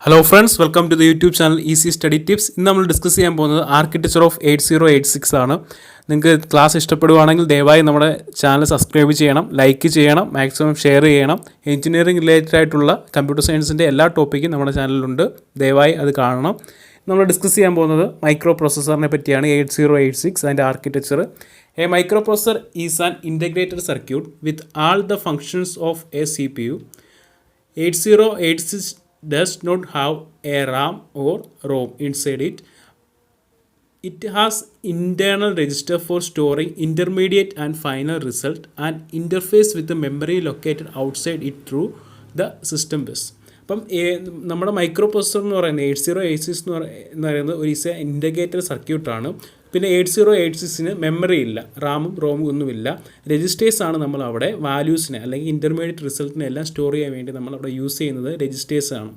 Hello friends, welcome to the YouTube channel easy study tips. ഇന്ന് നമ്മൾ discuss ചെയ്യാൻ പോകുന്നത് ആർക്കിടെക്ചർ ഓഫ് 8086 ആണ്. നിങ്ങൾക്ക് ക്ലാസ് ഇഷ്ടപ്പെടുവാണെങ്കിൽ ദയവായി നമ്മുടെ ചാനൽ സബ്സ്ക്രൈബ് ചെയ്യണം, ലൈക്ക് ചെയ്യണം, മാക്സിമം ഷെയർ ചെയ്യണം. എഞ്ചിനീയറിംഗ് റിലേറ്റഡ് ആയിട്ടുള്ള കമ്പ്യൂട്ടർ സയൻസിൻ്റെ എല്ലാ ടോപ്പിക്കും നമ്മുടെ ചാനലിലുണ്ട്. ദയവായി അത് കാണണം. നമ്മൾ ഡിസ്കസ് ചെയ്യാൻ പോകുന്നത് മൈക്രോ പ്രോസസ്സറിനെ പറ്റിയാണ്. 8086 അതിൻ്റെ architecture. A micro processor is an integrated circuit with all the functions of A CPU. 8086 does not have a RAM or ROM inside it. It has internal register for storing intermediate and final result and interface with the memory located outside it through the system bus. അപ്പം നമ്മുടെ micro processor എന്ന് പറയുന്നത് 8086 എന്ന് പറയുന്നത് ഒരു integrated സർക്യൂട്ടാണ്. പിന്നെ 8086 memory ഇല്ല, റാമും റോമും ഒന്നുമില്ല. രജിസ്റ്റേഴ്സാണ് നമ്മൾ അവിടെ വാല്യൂസിനെ അല്ലെങ്കിൽ ഇൻ്റർമീഡിയറ്റ് റിസൾട്ടിനെ എല്ലാം സ്റ്റോർ ചെയ്യാൻ വേണ്ടി നമ്മളവിടെ യൂസ് ചെയ്യുന്നത് രജിസ്റ്റേഴ്സാണ്.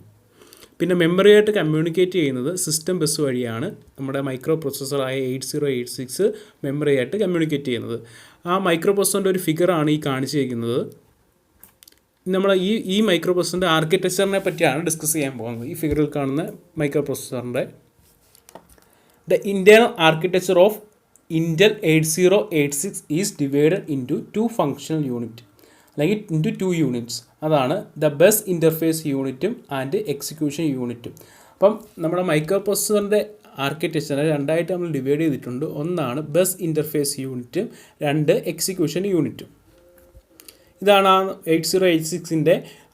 പിന്നെ മെമ്മറിയായിട്ട് കമ്മ്യൂണിക്കേറ്റ് ചെയ്യുന്നത് സിസ്റ്റം ബസ് വഴിയാണ്. നമ്മുടെ മൈക്രോ പ്രോസസ്സറായ 8086 മെമ്മറിയായിട്ട് കമ്മ്യൂണിക്കേറ്റ് ചെയ്യുന്നത്. ആ മൈക്രോ പ്രോസസ്സറിൻ്റെ ഒരു ഫിഗറാണ് ഈ കാണിച്ചിരിക്കുന്നത്. നമ്മൾ ഈ മൈക്രോ പ്രോസസ്സറിൻ്റെ ആർക്കിടെക്ചറിനെ പറ്റിയാണ് ഡിസ്കസ് ചെയ്യാൻ പോകുന്നത്. ഈ ഫിഗറിൽ കാണുന്ന മൈക്രോ പ്രോസസ്സറിൻ്റെ the internal architecture of Intel 8086 is divided into 2 functional unit അല്ലെങ്കിൽ ഇൻറ്റു 2 യൂണിറ്റ്സ്. അതാണ് ദ ബസ് ഇൻ്റർഫേസ് യൂണിറ്റും ആൻഡ് എക്സിക്യൂഷൻ യൂണിറ്റും. അപ്പം നമ്മുടെ മൈക്രോ പ്രോസസ്സറിൻ്റെ ആർക്കിടെക്ചറിനെ രണ്ടായിട്ട് നമ്മൾ ഡിവൈഡ് ചെയ്തിട്ടുണ്ട്. ഒന്നാണ് ബസ് ഇൻ്റർഫേസ് യൂണിറ്റും, രണ്ട് എക്സിക്യൂഷൻ യൂണിറ്റും. ഇതാണ് ആ 8086ൻ്റെ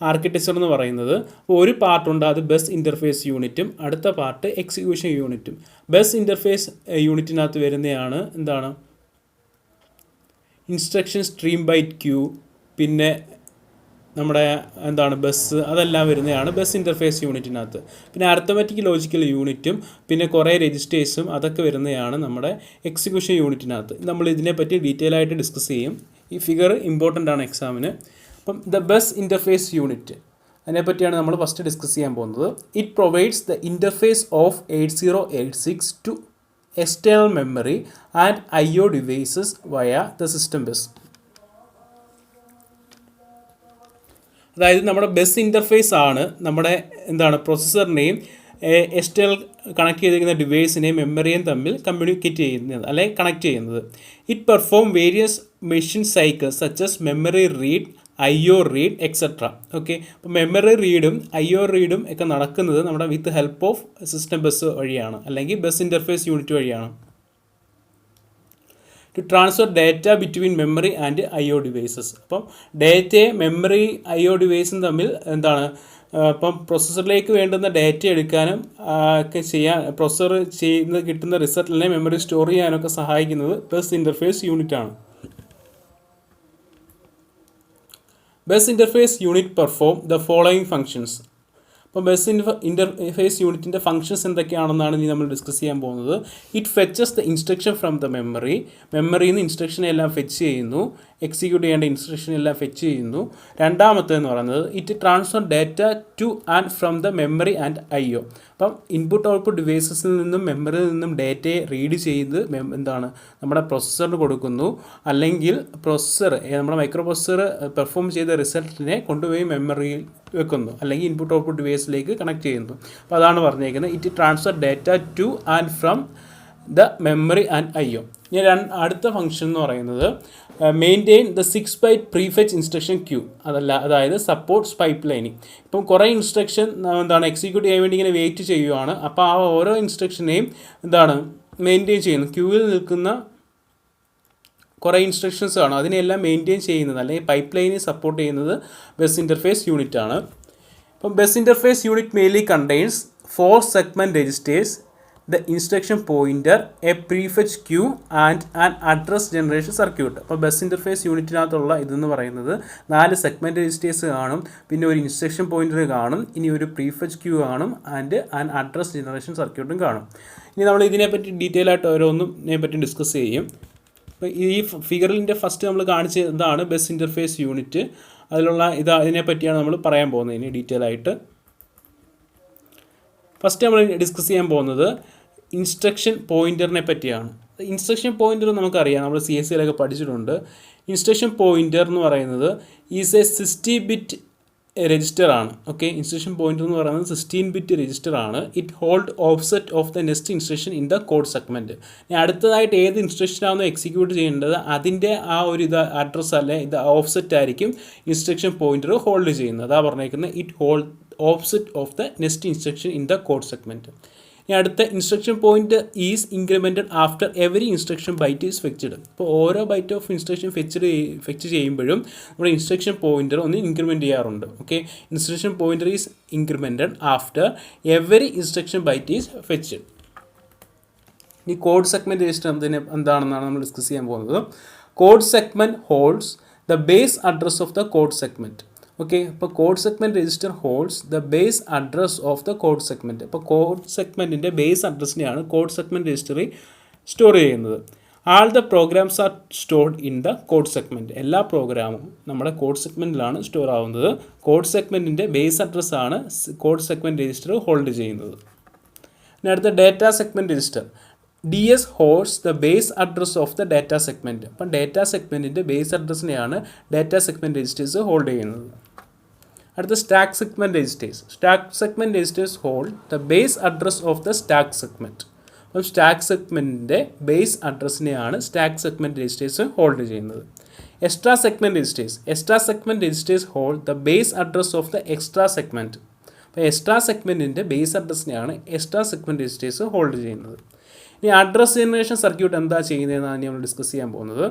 ആർക്കിടെക്ചർ എന്ന് പറയുന്നത്. അപ്പോൾ ഒരു പാർട്ടുണ്ട്, അത് ബസ് ഇൻ്റർഫേസ് യൂണിറ്റും, അടുത്ത പാർട്ട് എക്സിക്യൂഷൻ യൂണിറ്റും. ബസ് ഇൻ്റർഫേസ് യൂണിറ്റിനകത്ത് വരുന്നതാണ് എന്താണ് ഇൻസ്ട്രക്ഷൻ സ്ട്രീം ബൈറ്റ് ക്യൂ, പിന്നെ നമ്മുടെ എന്താണ് ബസ്, അതെല്ലാം വരുന്നതാണ് ബസ് ഇൻ്റർഫേസ് യൂണിറ്റിനകത്ത്. പിന്നെ അർത്തമെറ്റിക് ലോജിക്കൽ യൂണിറ്റും പിന്നെ കുറേ രജിസ്റ്റേഴ്സും അതൊക്കെ വരുന്നതാണ് നമ്മുടെ എക്സിക്യൂഷൻ യൂണിറ്റിനകത്ത്. നമ്മൾ ഇതിനെപ്പറ്റി ഡീറ്റെയിൽ ആയിട്ട് ഡിസ്കസ് ചെയ്യും. ഈ ഫിഗർ ഇമ്പോർട്ടൻ്റ് ആണ് എക്സാമിന്. അപ്പം ദ ബസ് ഇൻ്റർഫേസ് യൂണിറ്റ്, അതിനെപ്പറ്റിയാണ് നമ്മൾ ഫസ്റ്റ് ഡിസ്കസ് ചെയ്യാൻ പോകുന്നത്. It provides the interface of 8086 to external memory and IO devices via the system bus. അതായത് നമ്മുടെ ബസ് ഇൻ്റർഫേസ് ആണ് നമ്മുടെ എന്താണ് പ്രോസസ്സറിനെയും എക്സ്റ്റേണൽ കണക്ട് ചെയ്തിരിക്കുന്ന ഡിവൈസിനെയും മെമ്മറിയും തമ്മിൽ കമ്മ്യൂണിക്കേറ്റ് ചെയ്യുന്നത് അല്ലെങ്കിൽ കണക്ട് ചെയ്യുന്നത്. It perform various machine cycles such as memory read, IO read et cetera. Okay, അപ്പോൾ മെമ്മറി റീഡും IO റീഡും ഒക്കെ നടക്കുന്നത് നമ്മുടെ with help of system bus വഴിയാണ് അല്ലെങ്കിൽ ബസ് ഇൻ്റർഫേസ് യൂണിറ്റ് വഴിയാണ്. To transfer data between memory and IO devices. അപ്പം ഡാറ്റയെ മെമ്മറി IO ഡിവൈസും തമ്മിൽ എന്താണ് ഇപ്പം പ്രോസസ്സറിലേക്ക് വേണ്ടുന്ന ഡാറ്റ എടുക്കാനും ഒക്കെ ചെയ്യാൻ പ്രോസസ്സർ കിട്ടുന്ന റിസൾട്ടിനെ മെമ്മറി സ്റ്റോർ ചെയ്യാനൊക്കെ സഹായിക്കുന്നത് ബസ് ഇൻ്റർഫേസ് യൂണിറ്റാണ്. Bus interface unit perform the following functions. അപ്പോൾ ബസ് ഇൻ്റർഫേസ് യൂണിറ്റിൻ്റെ ഫങ്ഷൻസ് എന്തൊക്കെയാണെന്നാണ് ഇനി നമ്മൾ ഡിസ്കസ് ചെയ്യാൻ പോകുന്നത്. It fetches the instruction from the memory, മെമ്മറിയിൽ നിന്ന് ഇൻസ്ട്രക്ഷനെ എല്ലാം ഫെച്ച് ചെയ്യുന്നു, എക്സിക്യൂട്ട് ചെയ്യേണ്ട ഇൻസ്ട്രക്ഷൻ എല്ലാം ഫെച്ച് ചെയ്യുന്നു. രണ്ടാമത്തേന്ന് പറയുന്നത് it transfer data to and from the memory and IO. അപ്പം ഇൻപുട്ട് ഔട്ട്പുട്ട് ഡിവൈസസിൽ നിന്നും മെമ്മറിയിൽ നിന്നും ഡാറ്റയെ റീഡ് ചെയ്ത് എന്താണ് നമ്മുടെ പ്രോസസ്സറിന് കൊടുക്കുന്നു, അല്ലെങ്കിൽ പ്രോസസ്സർ നമ്മുടെ മൈക്രോ പ്രോസസ്സർ പെർഫോം ചെയ്ത റിസൾട്ടിനെ കൊണ്ടുപോയി മെമ്മറിയിൽ വെക്കുന്നു അല്ലെങ്കിൽ ഇൻപുട്ട് ഔട്ട്പുട്ട് ഡിവൈസിലേക്ക് കണക്ട് ചെയ്യുന്നു. അപ്പോൾ അതാണ് പറഞ്ഞേക്കുന്നത് it transfer data to and from the memory and IO. ഇനി അടുത്ത ഫംഗ്ഷൻ എന്ന് പറയുന്നത് maintain the 6 byte prefetch instruction queue. അതായത് സപ്പോർട്ട്സ് പൈപ്പ് ലൈനിങ്. ഇപ്പം കുറേ ഇൻസ്ട്രക്ഷൻ എന്താണ് എക്സിക്യൂട്ട് ചെയ്യാൻ വേണ്ടി ഇങ്ങനെ വെയിറ്റ് ചെയ്യുവാണ്. അപ്പോൾ ആ ഓരോ ഇൻസ്ട്രക്ഷനെയും എന്താണ് മെയിൻറ്റെയിൻ ചെയ്യുന്നു. ക്യൂവിൽ നിൽക്കുന്ന കുറേ ഇൻസ്ട്രക്ഷൻസ് ആണ്, അതിനെല്ലാം മെയിൻറ്റെയിൻ ചെയ്യുന്നത് അല്ലെങ്കിൽ പൈപ്പ് ലൈനെ സപ്പോർട്ട് ചെയ്യുന്നത് ബസ് ഇൻ്റർഫേസ് യൂണിറ്റ് ആണ്. ഇപ്പം bus interface unit mainly contains 4 segment registers, the instruction pointer, a prefetch queue and an address generation circuit. അപ്പോൾ ബസ് ഇൻ്റർഫേസ് യൂണിറ്റിനകത്തുള്ള ഇതെന്ന് പറയുന്നത് 4 സെഗ്മെൻറ്റ് രജിസ്റ്റേഴ്സ് കാണും, പിന്നെ ഒരു ഇൻസ്ട്രക്ഷൻ പോയിൻ്റർ കാണും, ഇനി ഒരു പ്രീഫെച്ച് ക്യൂ കാണും, ആൻഡ് ആൻ അഡ്രസ് ജനറേഷൻ സർക്യൂട്ടും കാണും. ഇനി നമ്മൾ ഇതിനെപ്പറ്റി ഡീറ്റെയിൽ ആയിട്ട് ഓരോന്നിനെപ്പറ്റി ഡിസ്കസ് ചെയ്യും. അപ്പോൾ ഈ ഫിഗറിൻ്റെ ഫസ്റ്റ് നമ്മൾ കാണിച്ച ഇതാണ് ബസ് ഇൻ്റർഫേസ് യൂണിറ്റ്. അതിലുള്ള ഇതിനെപ്പറ്റിയാണ് നമ്മൾ പറയാൻ പോകുന്നത് ഇനി ഡീറ്റെയിൽ ആയിട്ട്. ഫസ്റ്റ് നമ്മൾ ഡിസ്കസ് ചെയ്യാൻ പോകുന്നത് ഇൻസ്ട്രക്ഷൻ പോയിൻ്ററിനെ പറ്റിയാണ്. ഇൻസ്ട്രക്ഷൻ പോയിൻ്റർ നമുക്കറിയാം, നമ്മൾ CSEയിലൊക്കെ പഠിച്ചിട്ടുണ്ട്. ഇൻസ്ട്രക്ഷൻ പോയിൻ്റർ എന്ന് പറയുന്നത് ഈസ് എ 60 ബിറ്റ് രജിസ്റ്റർ ആണ്. ഓക്കെ, ഇൻസ്ട്രക്ഷൻ പോയിന്റർ എന്ന് പറയുന്നത് 16 ബിറ്റ് രജിസ്റ്റർ ആണ്. It hold offset of the next instruction in the code segment. അടുത്തതായിട്ട് ഏത് ഇൻസ്ട്രക്ഷനാണോ എക്സിക്യൂട്ട് ചെയ്യേണ്ടത് അതിൻ്റെ ആ ഒരു അഡ്രസ്സ് അല്ലെ ഇത് ഓഫ്സെറ്റ് ആയിരിക്കും ഇൻസ്ട്രക്ഷൻ പോയിന്റർ ഹോൾഡ് ചെയ്യുന്നത്. അതാ പറഞ്ഞേക്കുന്നത് it hold offset of the next instruction in the code segment. ഇനി അടുത്ത instruction point is incremented after every instruction byte is fetched. ഇപ്പോൾ ഓരോ ബൈറ്റ് ഓഫ് ഇൻസ്ട്രക്ഷൻ ഫെച്ച് ചെയ്യുമ്പോഴും നമ്മുടെ ഇൻസ്ട്രക്ഷൻ പോയിന്റർ ഒന്ന് ഇൻക്രിമെൻറ്റ് ചെയ്യാറുണ്ട്. Okay, instruction pointer is incremented after every instruction byte is fetched. ഈ code segment register എന്താണെന്നാണ് നമ്മൾ discuss ചെയ്യാൻ പോകുന്നത്. Code segment holds the base address of the code segment. Okay, ഇപ്പോൾ code segment register holds the base address of the code segment. ഇപ്പോൾ code സെഗ്മെൻറ്റിൻ്റെ base അഡ്രസ്സിനെയാണ് code segment രജിസ്റ്ററിൽ സ്റ്റോർ ചെയ്യുന്നത്. All the programs are stored in the code segment. എല്ലാ പ്രോഗ്രാമും നമ്മുടെ code സെഗ്മെൻറ്റിലാണ് സ്റ്റോർ ആവുന്നത്. കോഡ് സെഗ്മെൻറ്റിൻ്റെ ബേസ് അഡ്രസ്സാണ് കോഡ് സെഗ്മെൻറ്റ് രജിസ്റ്റർ ഹോൾഡ് ചെയ്യുന്നത്. ഇനി അടുത്ത data segment register. DS holds the base address of the data segment. അപ്പം ഡാറ്റ സെഗ്മെൻറ്റിൻ്റെ ബേസ് അഡ്രസ്സിനെയാണ് ഡാറ്റ സെഗ്മെൻറ്റ് രജിസ്റ്റേഴ്സ് ഹോൾഡ് ചെയ്യുന്നത്. അടുത്ത stack segment registers. Stack segment registers hold the base address of the stack segment. അപ്പം stack സെഗ്മെൻറ്റിൻ്റെ base അഡ്രസ്സിനെയാണ് stack segment registers hold ചെയ്യുന്നത്. Extra segment registers. Extra segment registers hold the base address of the extra segment. അപ്പോൾ extra സെഗ്മെൻറ്റിൻ്റെ base അഡ്രസ്സിനെയാണ് extra segment registers hold ചെയ്യുന്നത്. ഇനി address generation circuit എന്താ ചെയ്യുന്നതെന്നാണ് നമ്മൾ ഡിസ്കസ് ചെയ്യാൻ പോകുന്നത്.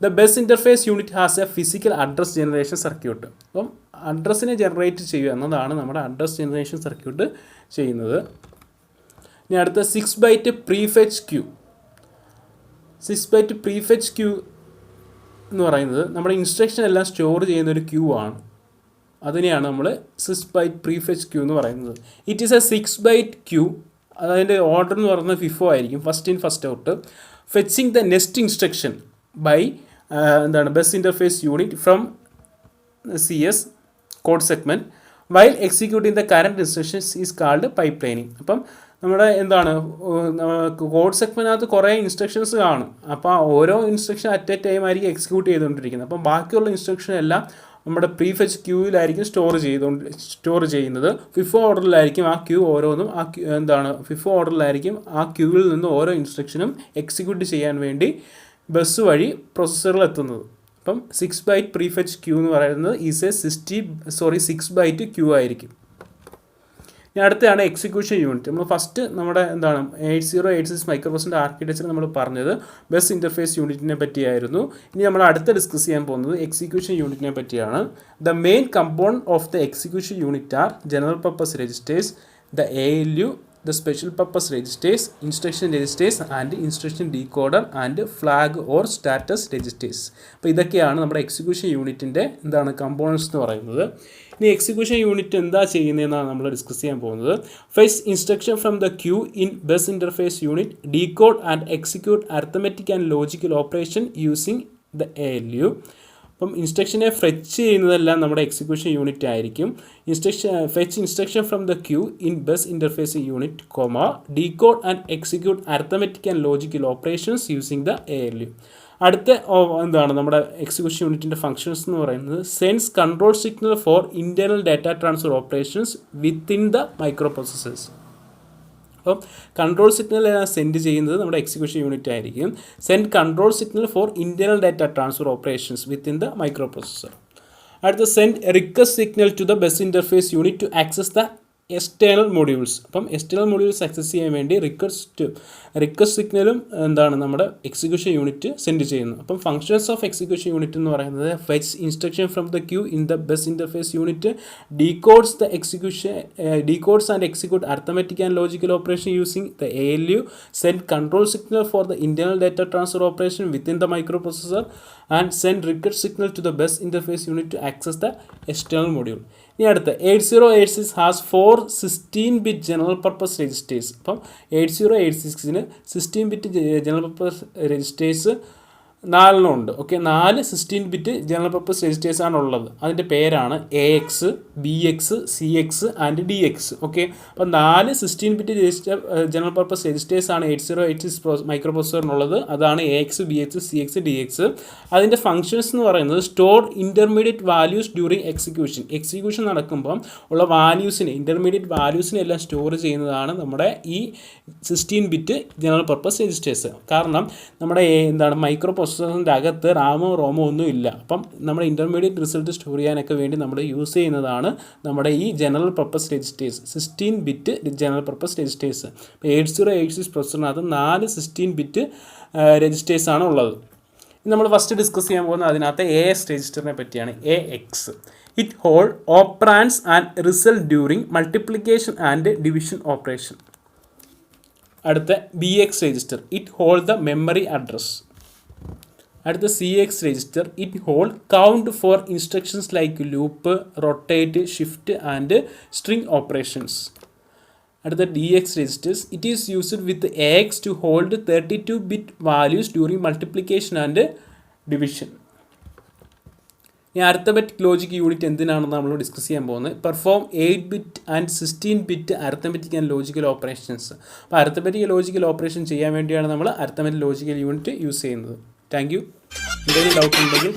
The bus interface unit has A physical address generation circuit. അപ്പം അഡ്രസ്സിനെ ജനറേറ്റ് ചെയ്യുക എന്നതാണ് നമ്മുടെ അഡ്രസ് ജനറേഷൻ സർക്യൂട്ട് ചെയ്യുന്നത്. ഇനി അടുത്ത 6 byte prefetch Q. 6 byte prefetch queue എന്ന് പറയുന്നത് നമ്മുടെ ഇൻസ്ട്രക്ഷൻ എല്ലാം സ്റ്റോർ ചെയ്യുന്ന ഒരു ക്യൂ ആണ്. അതിനെയാണ് നമ്മൾ 6 ബൈറ്റ് പ്രീഫെച്ച് ക്യൂ എന്ന് പറയുന്നത്. It is a 6 byte queue. അതിൻ്റെ ഓർഡർ എന്ന് പറയുന്നത് FIFO ആയിരിക്കും, first in first out. Fetching the next instruction by bus interface unit from CS code segment while executing the current instructions is called pipelining. അപ്പം നമ്മുടെ കോഡ് സെഗ്മെൻറ്റിനകത്ത് കുറേ instructions കാണും. അപ്പോൾ ഓരോ ഇൻസ്ട്രക്ഷൻ അറ്റ് എ ടൈം ആയിരിക്കും എക്സിക്യൂട്ട് ചെയ്തുകൊണ്ടിരിക്കുന്നത്. അപ്പം ബാക്കിയുള്ള ഇൻസ്ട്രക്ഷൻ എല്ലാം നമ്മുടെ പ്രീഫെച്ച് ക്യൂവിലായിരിക്കും സ്റ്റോർ ചെയ്യുന്നത്. FIFO ഓർഡറിലായിരിക്കും ആ ക്യൂ ഓരോന്നും FIFO ഓർഡറിലായിരിക്കും ആ ക്യൂവിൽ നിന്ന് ഓരോ ഇൻസ്ട്രക്ഷനും എക്സിക്യൂട്ട് ചെയ്യാൻ വേണ്ടി ബസ് വഴി പ്രോസസ്സറിൽ എത്തുന്നത്. അപ്പം 6 ബൈറ്റ് പ്രീഫെച്ച് ക്യൂ എന്ന് പറയുന്നത് ഈസ് എ 6 ബൈറ്റ് ക്യൂ ആയിരിക്കും. ഇനി അടുത്തതാണ് എക്സിക്യൂഷൻ യൂണിറ്റ്. നമ്മൾ ഫസ്റ്റ് നമ്മുടെ 8086 മൈക്രോപ്രൊസസ്സറിൻ്റെ ആർക്കിടെക്ചർ നമ്മൾ പറഞ്ഞത് ബസ് ഇൻ്റർഫേസ് യൂണിറ്റിനെ പറ്റിയായിരുന്നു. ഇനി നമ്മൾ അടുത്ത ഡിസ്കസ് ചെയ്യാൻ പോകുന്നത് എക്സിക്യൂഷൻ യൂണിറ്റിനെ പറ്റിയാണ്. The main component of the execution unit are general purpose registers, the ALU, the special purpose registers, instruction registers and instruction decoder and flag or status registers. അപ്പോൾ ഇതൊക്കെയാണ് നമ്മുടെ എക്സിക്യൂഷൻ യൂണിറ്റിൻ്റെ കമ്പോണൻസ് എന്ന് പറയുന്നത്. ഇനി എക്സിക്യൂഷൻ യൂണിറ്റ് എന്താ ചെയ്യുന്നതെന്നാണ് നമ്മൾ ഡിസ്കസ് ചെയ്യാൻ പോകുന്നത്. First instruction from the queue in bus interface unit decode and execute arithmetic and logical operation using the ALU. അപ്പം ഇൻസ്ട്രക്ഷനെ ഫെച്ച് ചെയ്യുന്നതെല്ലാം നമ്മുടെ എക്സിക്യൂഷൻ യൂണിറ്റ് ആയിരിക്കും. Fetch instruction from the queue in bus interface unit decode and execute arithmetic and logical operations using the ALU. അടുത്ത നമ്മുടെ എക്സിക്യൂഷൻ യൂണിറ്റിൻ്റെ functions എന്ന് പറയുന്നത് sense control signal for internal data transfer operations within the microprocessors. അപ്പം control signal send ചെയ്യുന്നത് നമ്മുടെ execution unit ആയിരിക്കും. Send control signal for internal data transfer operations within the microprocessor. അടുത്ത send request signal to the bus interface unit to access the external modules. അപ്പം external modules access ചെയ്യാൻ വേണ്ടി request സിഗ്നലും നമ്മുടെ execution unit send ചെയ്യുന്നു. അപ്പം functions of execution unit എന്ന് പറയുന്നത് fetch instruction from the queue in the bus interface unit, decodes and execute arithmetic and logical operation using the ALU, send control signal for the internal data transfer operation within the microprocessor and send request signal to the bus interface unit to access the external module. ഇനി അടുത്ത 8086 has 4 16-bit general purpose registers. അപ്പം 8086-ന് 16-bit general purpose registers 4 ഉണ്ട്. Okay, 4 16-ബിറ്റ് general purpose registers ആണ് ഉള്ളത്. അതിൻ്റെ പേരാണ് AX, BX, CX and DX. Okay, അപ്പോൾ 4 16-ബിറ്റ് general purpose registers ആണ് 8086 മൈക്രോ പ്രോസസ്സറിനുള്ളത്. അതാണ് AX, BX, CX, DX. അതിൻ്റെ ഫങ്ഷൻസ് എന്ന് പറയുന്നത് store intermediate values during execution നടക്കുമ്പം ഉള്ള വാല്യൂസിനെ, ഇൻ്റർമീഡിയറ്റ് വാല്യൂസിനെ എല്ലാം സ്റ്റോർ ചെയ്യുന്നതാണ് നമ്മുടെ ഈ 16-ബിറ്റ് ജനറൽ പർപ്പസ് രജിസ്റ്റേഴ്സ്. കാരണം നമ്മുടെ മൈക്രോ പ്രോസസ്സറിൻ്റെ അകത്ത് റാമോ റോമോ ഒന്നും ഇല്ല. അപ്പം നമ്മുടെ ഇൻ്റർമീഡിയറ്റ് റിസൾട്ട് സ്റ്റോർ ചെയ്യാനൊക്കെ വേണ്ടി നമ്മൾ യൂസ് ചെയ്യുന്നതാണ് നമ്മുടെ ഈ ജനറൽ പർപ്പസ് രജിസ്റ്റേഴ്സ്, 16-ബിറ്റ് ജനറൽ പർപ്പസ് രജിസ്റ്റേഴ്സ്. ഇപ്പോൾ 8086 പ്രോസസ്സറിനകത്ത് 4 16-ബിറ്റ് രജിസ്റ്റേഴ്സാണ് ഉള്ളത്. നമ്മൾ ഫസ്റ്റ് ഡിസ്കസ് ചെയ്യാൻ പോകുന്നത് അതിനകത്ത് AX രജിസ്റ്ററിനെ പറ്റിയാണ്. AX, it hold operands and result during multiplication and division operation. അടുത്ത BX register, it hold the memory address. അടുത്ത CX register, it hold count for instructions like loop, rotate, shift and string operations. അടുത്ത DX registers, it is used with AX to hold 32-ബിറ്റ് values during multiplication and division. ഇനി arithmetic logic unit എന്തിനാണെന്ന് നമ്മൾ discuss ചെയ്യാൻ പോകുന്നത്. Perform eight bit and 16-ബിറ്റ് arithmetic and logical operations. അപ്പോൾ arithmetic logical operation ചെയ്യാൻ വേണ്ടിയാണ് നമ്മൾ അരിത്തമെറ്റിക് ലോജിക്കൽ യൂണിറ്റ് യൂസ് ചെയ്യുന്നത്. Thank you. എന്തെങ്കിലും ഡൗട്ട് ഉണ്ടെങ്കിൽ